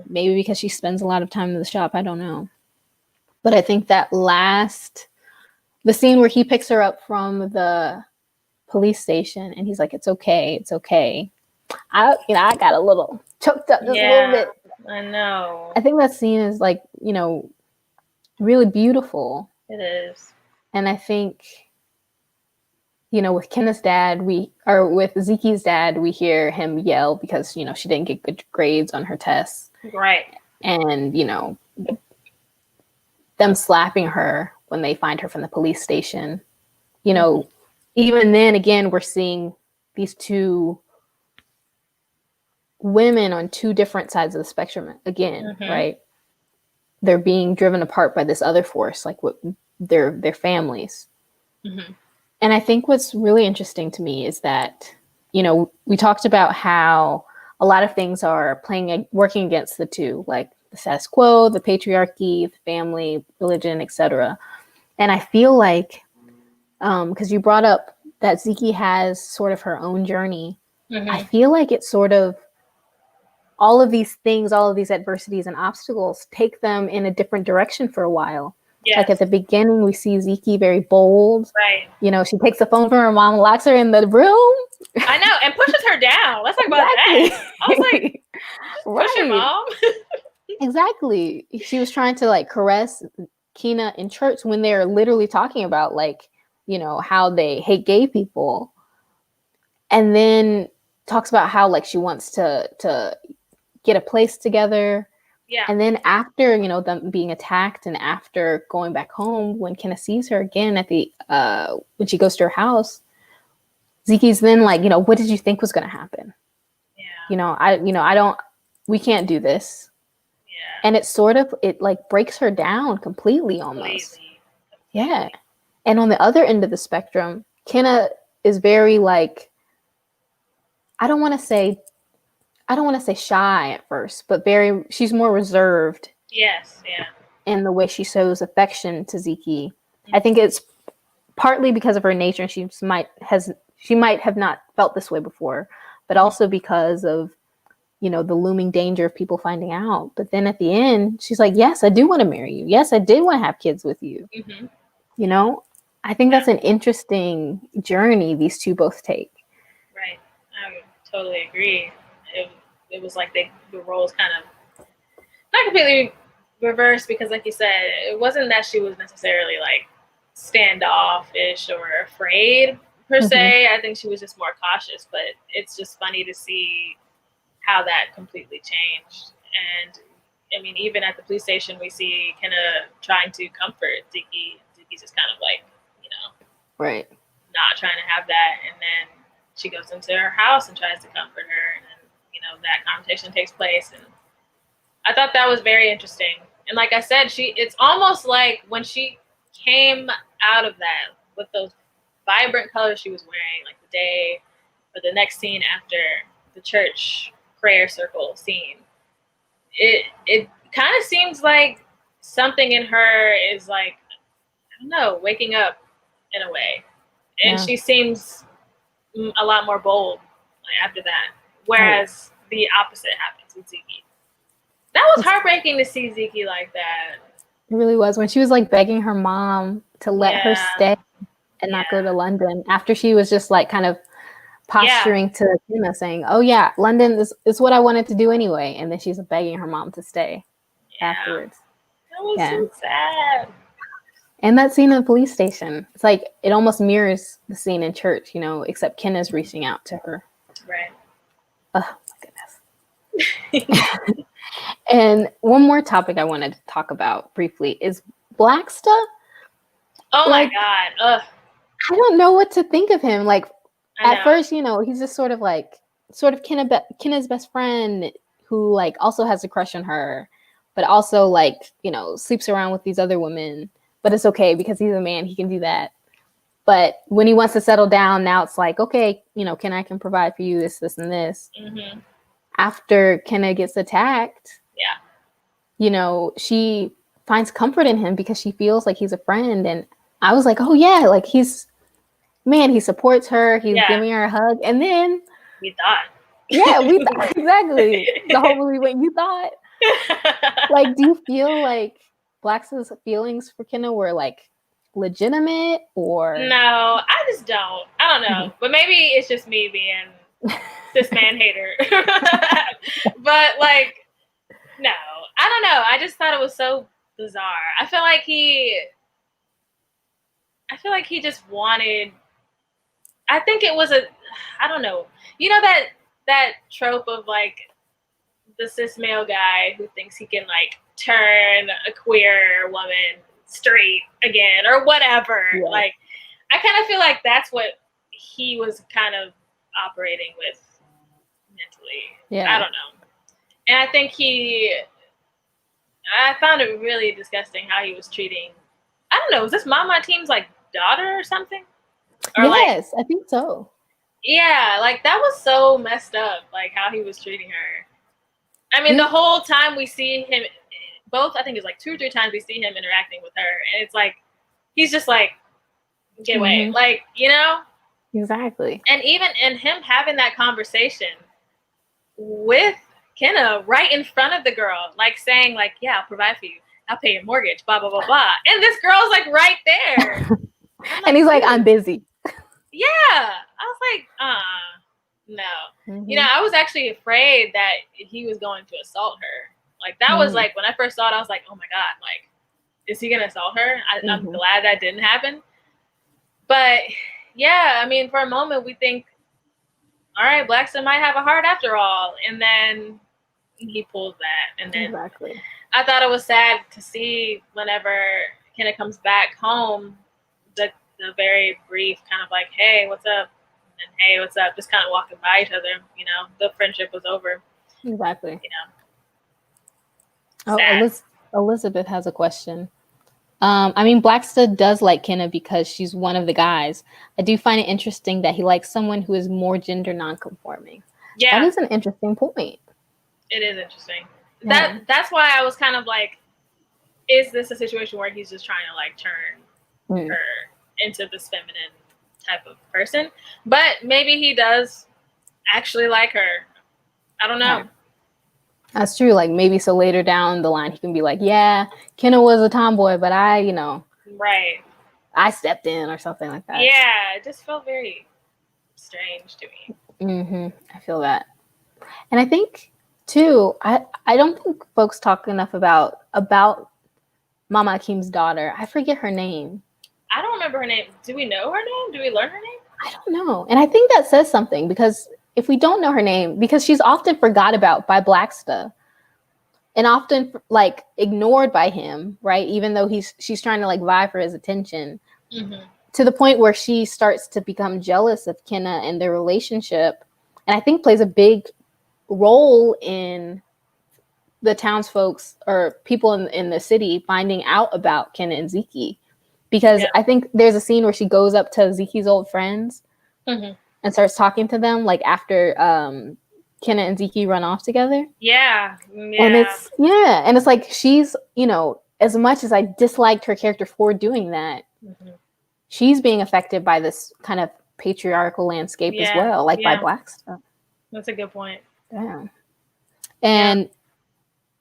maybe because she spends a lot of time in the shop, I don't know. But I think that the scene where he picks her up from the police station and he's like, it's okay, it's okay. I got a little choked up just a little bit. I know. I think that scene is like, really beautiful. It is. And I think, with Kenna's dad, with Ziki's dad, we hear him yell because, she didn't get good grades on her tests. Right. And, them slapping her when they find her from the police station. Even then, again, we're seeing these two women on two different sides of the spectrum again, right? They're being driven apart by this other force, like what their families. And I think what's really interesting to me is that, we talked about how a lot of things are working against the two, like the status quo, the patriarchy, the family, religion, etc. And I feel like, because you brought up that Ziki has sort of her own journey, I feel like it's sort of all of these things, all of these adversities and obstacles take them in a different direction for a while. Yes. Like at the beginning, we see Ziki very bold. Right. She takes the phone from her mom, locks her in the room. I know, and pushes her down. Let's talk about that. I was like, push your mom. Exactly. She was trying to like caress Kina in church when they're literally talking about like, how they hate gay people. And then talks about how like she wants to get a place together. Yeah. And then after, them being attacked and after going back home, when Kenna sees her again at the when she goes to her house, Ziki's then like, what did you think was going to happen? Yeah. We can't do this. Yeah. And it like breaks her down completely almost. Yeah. And on the other end of the spectrum, Kenna is very like, I don't want to say shy at first, but she's more reserved. Yes, yeah. In the way she shows affection to Ziki. I think it's partly because of her nature. She might have not felt this way before, but also because of, the looming danger of people finding out. But then at the end, she's like, yes, I do want to marry you. Yes, I did want to have kids with you. I think that's an interesting journey these two both take. Right. I totally agree. It was like the roles kind of not completely reversed because, like you said, it wasn't that she was necessarily like standoffish or afraid per se. I think she was just more cautious. But it's just funny to see how that completely changed. And I mean, even at the police station, we see Kenna trying to comfort Ziki. Ziki's just kind of like, right, not trying to have that. And then she goes into her house and tries to comfort her, and then that conversation takes place. And I thought that was very interesting. And like I said, it's almost like when she came out of that with those vibrant colors she was wearing, like the day or the next scene after the church prayer circle scene, it kind of seems like something in her is like, I don't know, waking up in a way. And she seems a lot more bold after that. Whereas the opposite happens with Ziki. That was heartbreaking to see Zeke like that. It really was. When she was like begging her mom to let her stay and not go to London after she was just like kind of posturing to Tina saying, oh yeah, London is what I wanted to do anyway. And then she's begging her mom to stay afterwards. That was so sad. And that scene in the police station, it's like it almost mirrors the scene in church, you know, except Kenna's reaching out to her. Right. Oh my goodness. And one more topic I wanted to talk about briefly is Blacksta. Oh my God. Ugh. I don't know what to think of him. Like at first, you know, he's just sort of Kenna's best friend who like also has a crush on her, but also like, you know, sleeps around with these other women. But it's okay because he's a man, he can do that. But when he wants to settle down, now it's like, okay, you know, I can provide for you this, this, and this. Mm-hmm. After Kenna gets attacked, you know, she finds comfort in him because she feels like he's a friend. And I was like, oh yeah, like he supports her, he's giving her a hug. And then we thought. Yeah, we thought exactly. The whole movie went, you thought. Like, do you feel like Blacksta's feelings for Kenna were like legitimate or no? I just don't. I don't know. But maybe it's just me being this man hater. But like, no, I don't know. I just thought it was so bizarre. I feel like he just wanted. I think it was I don't know. You know that trope of like the cis male guy who thinks he can like turn a queer woman straight again or whatever. Yeah. Like, I kind of feel like that's what he was kind of operating with mentally. Yeah. I don't know. And I think I found it really disgusting how he was treating, I don't know, was this Mama Team's like daughter or something? Or yes, I think so. Yeah, like that was so messed up, like how he was treating her. I mean, the whole time we see him, both, I think it's like 2 or 3 times we see him interacting with her, and it's like, he's just like, get away. Like, you know? Exactly. And even in him having that conversation with Kenna right in front of the girl, like saying like, yeah, I'll provide for you. I'll pay your mortgage, blah, blah, blah, blah. And this girl's like right there. Like, and he's like, I'm busy. Yeah. I was like, no. You know, I was actually afraid that he was going to assault her. Like, that was like, when I first saw it, I was like, oh my God, like, is he going to assault her? I'm glad that didn't happen. But yeah, I mean, for a moment we think, all right, Blacksta might have a heart after all. And then he pulls that. And then I thought it was sad to see whenever Kenna comes back home, the very brief kind of like, hey, what's up? And hey, what's up? Just kind of walking by each other. You know, the friendship was over. Exactly. You know. Oh, Elizabeth has a question. I mean, Blacksta does like Kenna because she's one of the guys. I do find it interesting that he likes someone who is more gender non-conforming. Yeah. That is an interesting point. It is interesting. Yeah. That's why I was kind of like, is this a situation where he's just trying to like turn her into this feminine type of person? But maybe he does actually like her. I don't know. Yeah. That's true. Like maybe so later down the line, he can be like, yeah, Kenna was a tomboy, but I, you know, I stepped in or something like that. Yeah, it just felt very strange to me. I feel that. And I think too, I don't think folks talk enough about Mama Akeem's daughter. I forget her name. I don't remember her name. Do we know her name? Do we learn her name? I don't know. And I think that says something because if we don't know her name, because she's often forgot about by Blacksta and often like ignored by him, right? Even though she's trying to like vie for his attention to the point where she starts to become jealous of Kenna and their relationship. And I think plays a big role in the townsfolks or people in the city finding out about Kenna and Zeke. Because I think there's a scene where she goes up to Zeke's old friends and starts talking to them, like after Kenna and Zeke run off together. Yeah. And it's like she's, you know, as much as I disliked her character for doing that, she's being affected by this kind of patriarchal landscape as well, like by Blacksta. That's a good point. Yeah. And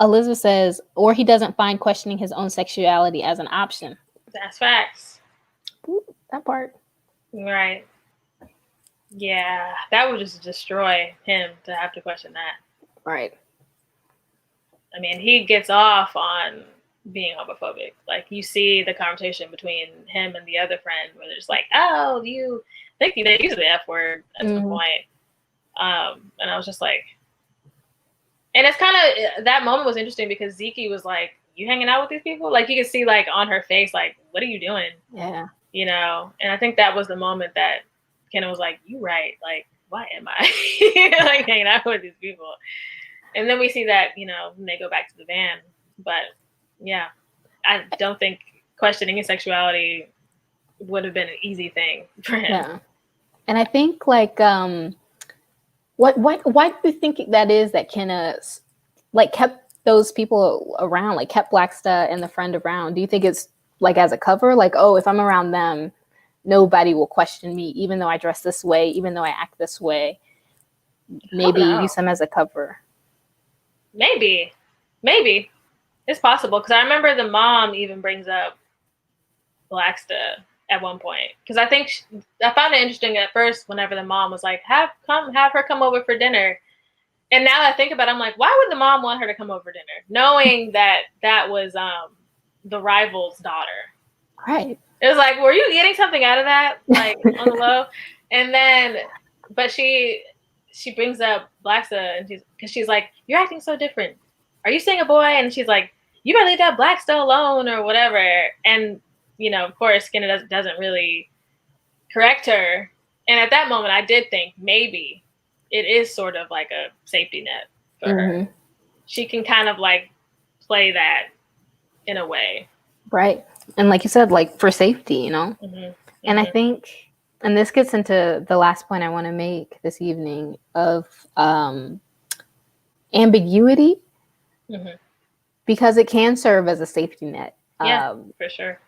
Elizabeth says, or he doesn't find questioning his own sexuality as an option. That's facts. Ooh, that part. Right. Yeah, that would just destroy him to have to question that. Right. I mean, he gets off on being homophobic. Like, you see the conversation between him and the other friend where they're just like, oh, you think they use the F word at some point. And I was just like, and it's kind of, that moment was interesting because Zeke was like, you hanging out with these people? Like, you could see like on her face, like, what are you doing? Yeah. You know? And I think that was the moment that Kenna was like, you right. Like, why am I like hanging out with these people? And then we see that, you know, when they go back to the van. But yeah, I don't think questioning his sexuality would have been an easy thing for him. Yeah. And I think like why do you think that is that Kenna like kept those people around, like kept Blacksta and the friend around? Do you think it's like as a cover, like, oh, if I'm around them, nobody will question me, even though I dress this way, even though I act this way? Maybe use them as a cover. Maybe it's possible, because I remember the mom even brings up Blacksta at one point, because I think I found it interesting at first whenever the mom was like, have her come over for dinner. And now that I think about it, I'm like, why would the mom want her to come over for dinner, knowing that that was the rival's daughter? Right. It was like, were you getting something out of that, like on the low? And then, but she brings up Blacksta, and she's like, you're acting so different. Are you seeing a boy? And she's like, you better leave that Blacksta alone or whatever. And, you know, of course, Skinner doesn't really correct her. And at that moment, I did think maybe it is sort of like a safety net for her. She can kind of like play that in a way. Right. And like you said, like for safety, you know? And I think, and this gets into the last point I want to make this evening of ambiguity, because it can serve as a safety net. Yeah, for sure.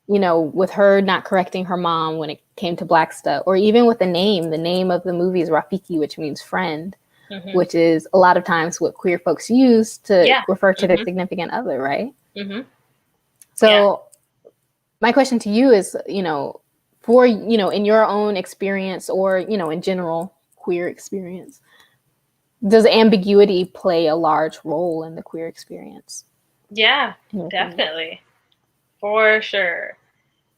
You know, with her not correcting her mom when it came to Blacksta, or even with the name of the movie is Rafiki, which means friend, which is a lot of times what queer folks use to refer to their significant other, right? So my question to you is, you know, for, you know, in your own experience, or, you know, in general queer experience, does ambiguity play a large role in the queer experience? Yeah, definitely. For sure.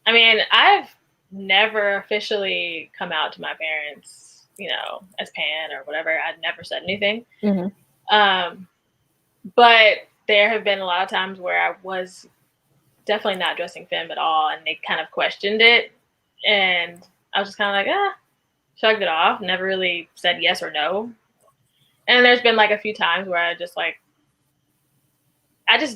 I mean, I've never officially come out to my parents, you know, as pan or whatever. I'd never said anything. But there have been a lot of times where I was definitely not dressing femme at all, and they kind of questioned it. And I was just kind of like, shrugged it off, never really said yes or no. And there's been like a few times where I just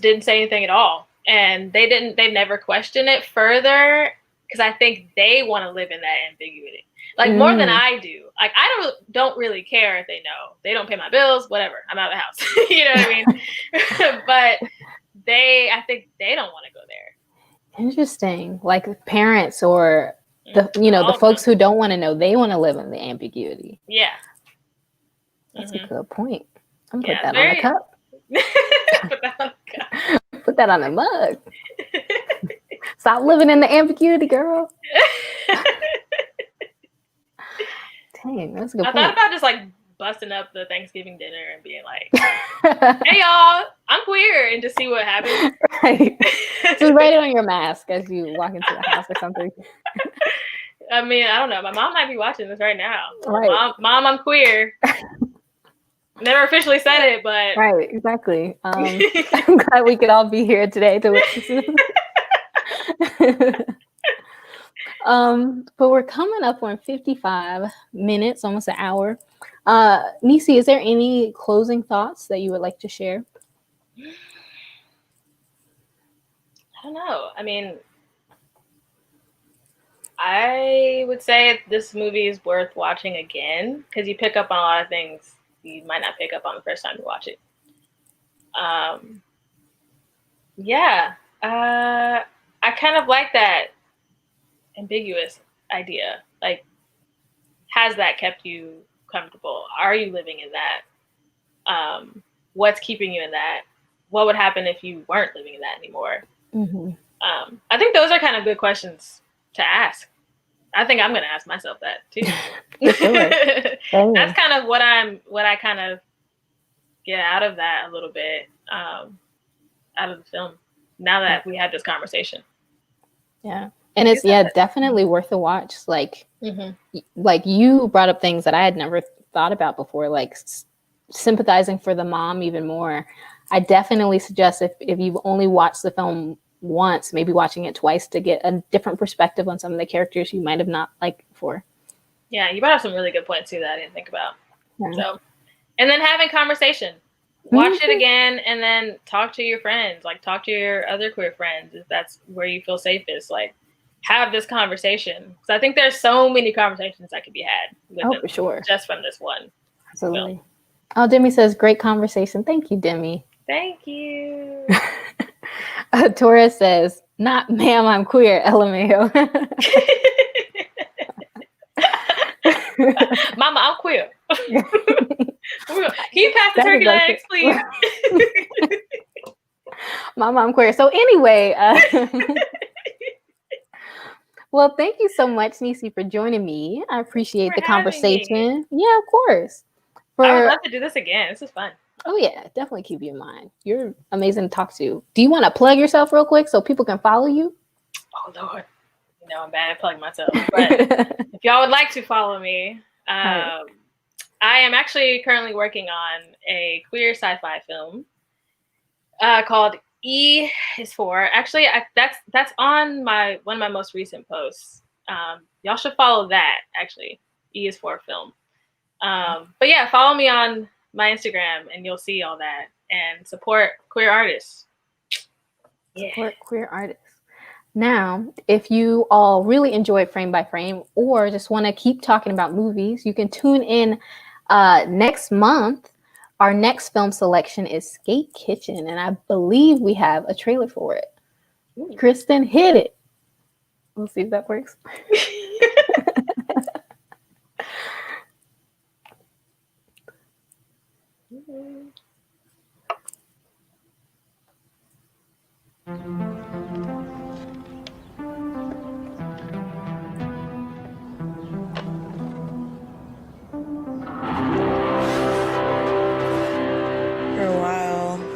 didn't say anything at all. And they've never questioned it further, because I think they want to live in that ambiguity, like more than I do. Like, I don't really care if they know. They don't pay my bills, whatever. I'm out of the house. You know what I mean? But I think they don't want to go there. Interesting. Like parents or the folks who don't want to know, they want to live in the ambiguity. Yeah. That's a good point. I'm gonna put that on the cup. Put that on the cup. Put that on the mug. Stop living in the ambiguity, girl. Dang, that's a good point. I thought about just like busting up the Thanksgiving dinner and being like, hey y'all, I'm queer, and just see what happens. Right. Just write it on your mask as you walk into the house or something. I mean, I don't know. My mom might be watching this right now. Right. Mom, I'm queer. Never officially said it, but right, exactly. I'm glad we could all be here today to listen. But we're coming up on 55 minutes, almost an hour. Nisi, is there any closing thoughts that you would like to share? I don't know. I mean, I would say this movie is worth watching again, because you pick up on a lot of things you might not pick up on the first time you watch it. I kind of like that ambiguous idea. Like, has that kept you comfortable? Are you living in that? What's keeping you in that? what would happen if you weren't living in that anymore? Mm-hmm. I think those are kind of good questions to ask. I think I'm going to ask myself that too. For sure. That's kind of what I kind of get out of that a little bit, out of the film. Now that we had this conversation. Yeah. And it's definitely worth a watch. Like, like you brought up things that I had never thought about before, like sympathizing for the mom even more. I definitely suggest if you've only watched the film once, maybe watching it twice to get a different perspective on some of the characters you might have not liked before. Yeah, you brought up some really good points too that I didn't think about. Yeah. So, and then having conversation. Watch it again and then talk to your friends, like talk to your other queer friends if that's where you feel safest. Like have this conversation. Because I think there's so many conversations that could be had with them, for sure. Just from this one. Absolutely. Film. Oh, Demi says, great conversation. Thank you, Demi. Thank you. Torres says, not ma'am, I'm queer, LMAO. Mama, I'm queer. Can you pass the turkey legs, please? Mama, I'm queer. So anyway, well, thank you so much, Nisi, for joining me. I appreciate the conversation. Yeah, of course. I would love to do this again. This is fun. Oh, yeah. Definitely keep you in mind. You're amazing to talk to. Do you want to plug yourself real quick so people can follow you? Oh, Lord. You know, I'm bad at plugging myself. But if y'all would like to follow me, I am actually currently working on a queer sci-fi film called E is For. Actually, that's on one of my most recent posts. Y'all should follow that, actually. E is For film. But yeah, follow me on my Instagram and you'll see all that. And support queer artists. Support queer artists. Now, if you all really enjoyed Frame by Frame or just want to keep talking about movies, you can tune in next month. Our next film selection is Skate Kitchen, and I believe we have a trailer for it. Ooh. Kristen, hit it. We'll see if that works.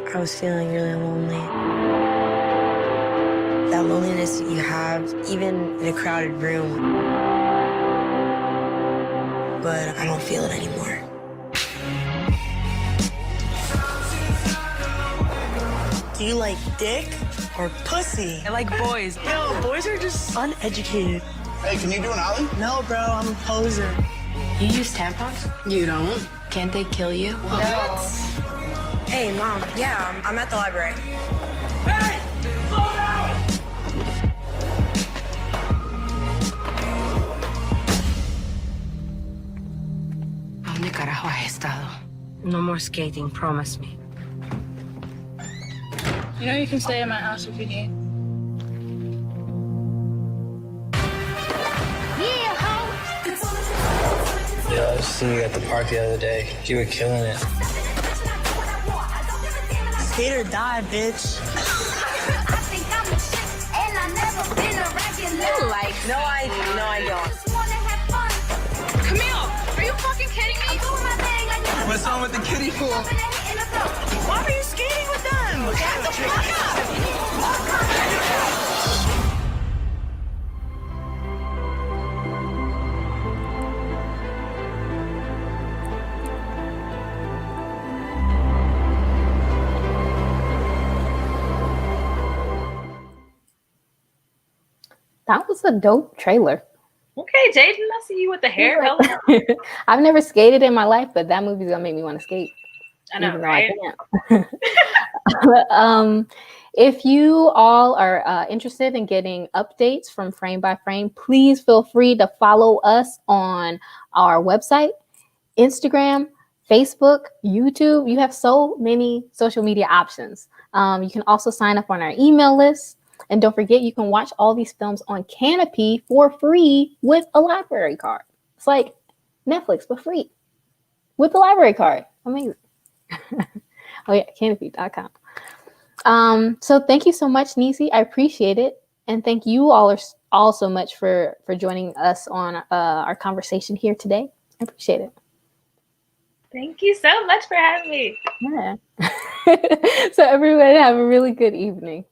I was feeling really lonely. That loneliness you have, even in a crowded room. But I don't feel it anymore. Do you like dick or pussy? I like boys. Yo, boys are just uneducated. Hey, can you do an ollie? No, bro, I'm a poser. You use tampons? You don't. Can't they kill you? What? Hey, Mom. Yeah, I'm at the library. Hey! Slow down! ¿Dónde carajo has estado? No more skating, promise me. You know you can stay at my house if you need. Yeah, I seen you at the park the other day. You were killing it. Skate or die, bitch. You like? No, I don't. Camille, are you fucking kidding me? What's wrong with the kiddie pool? Why are you skating with them? Shut the fuck up! That was a dope trailer. Okay, Jaden, I see you with the hair. I've never skated in my life, but that movie's gonna make me want to skate. I know, right? I can't. If you all are interested in getting updates from Frame by Frame, please feel free to follow us on our website, Instagram, Facebook, YouTube. You have so many social media options. You can also sign up on our email list. And don't forget, you can watch all these films on Canopy for free with a library card. It's like Netflix, but free with a library card. Amazing. Oh, yeah, Canopy.com. So thank you so much, Nisi. I appreciate it. And thank you all so much for joining us on our conversation here today. I appreciate it. Thank you so much for having me. Yeah. So everyone have a really good evening.